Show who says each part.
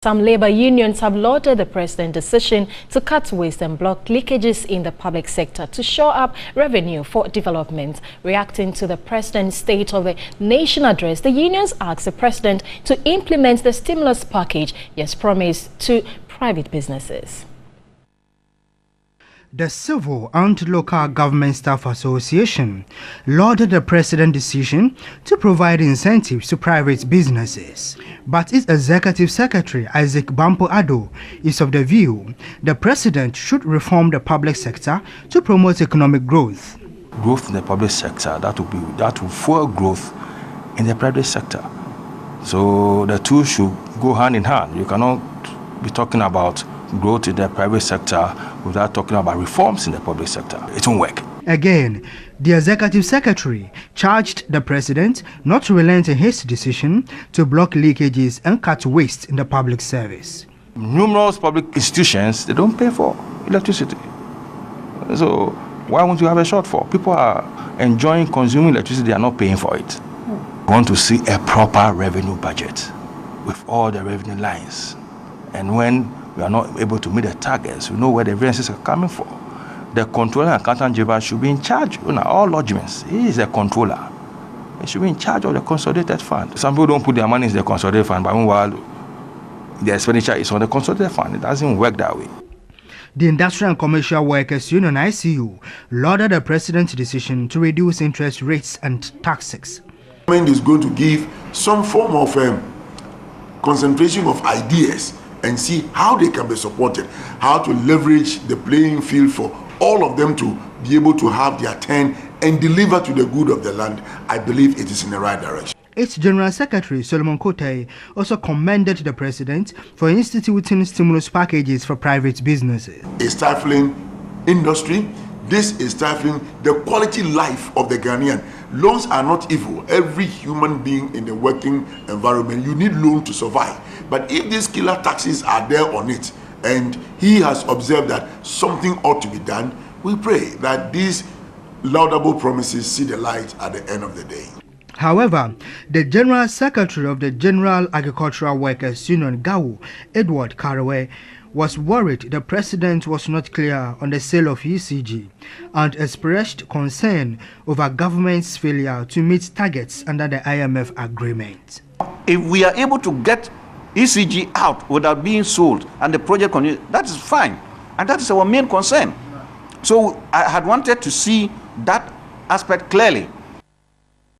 Speaker 1: Some labor unions have lauded the president's decision to cut waste and block leakages in the public sector to shore up revenue for development. Reacting to the president's State of the Nation address, the unions asked the president to implement the stimulus package he has promised to private businesses.
Speaker 2: The Civil and Local Government Staff Association lauded the president's decision to provide incentives to private businesses. But its Executive Secretary, Isaac Bampo-Addo, is of the view the president should reform the public sector to promote economic growth.
Speaker 3: Growth in the public sector, that will fuel growth in the private sector. So the two should go hand in hand. You cannot be talking about growth in the private sector without talking about reforms in the public sector. It won't work.
Speaker 2: Again, the Executive Secretary charged the president not to relent in his decision to block leakages and cut waste in the public service.
Speaker 3: Numerous public institutions, they don't pay for electricity. So why won't you have a shortfall? People are enjoying consuming electricity, they are not paying for it. We want to see a proper revenue budget with all the revenue lines. And when we are not able to meet the targets, we know where the variances are coming from. The controller and accountant general should be in charge of all lodgements. He is a controller. He should be in charge of the consolidated fund. Some people don't put their money in the consolidated fund, but meanwhile, the expenditure is on the consolidated fund. It doesn't work that way.
Speaker 2: The Industrial and Commercial Workers Union ICU lauded the president's decision to reduce interest rates and taxes.
Speaker 4: The government is going to give some form of concentration of ideas and see how they can be supported, how to leverage the playing field for all of them to be able to have their turn and deliver to the good of the land. I believe it is in the right direction.
Speaker 2: Its General Secretary, Solomon Kotei, also commended the president for instituting stimulus packages for private businesses.
Speaker 4: A stifling industry, this is stifling the quality life of the Ghanaian. Loans are not evil. Every human being in the working environment, you need loan to survive. But if these killer taxes are there on it, and he has observed that something ought to be done, we pray that these laudable promises see the light at the end of the day.
Speaker 2: However, the General Secretary of the General Agricultural Workers Union, GAU, Edward Karawe, was worried the president was not clear on the sale of ECG and expressed concern over government's failure to meet targets under the IMF agreement.
Speaker 5: If we are able to get ECG out without being sold and the project continues, that is fine, and that is our main concern. So I had wanted to see that aspect clearly.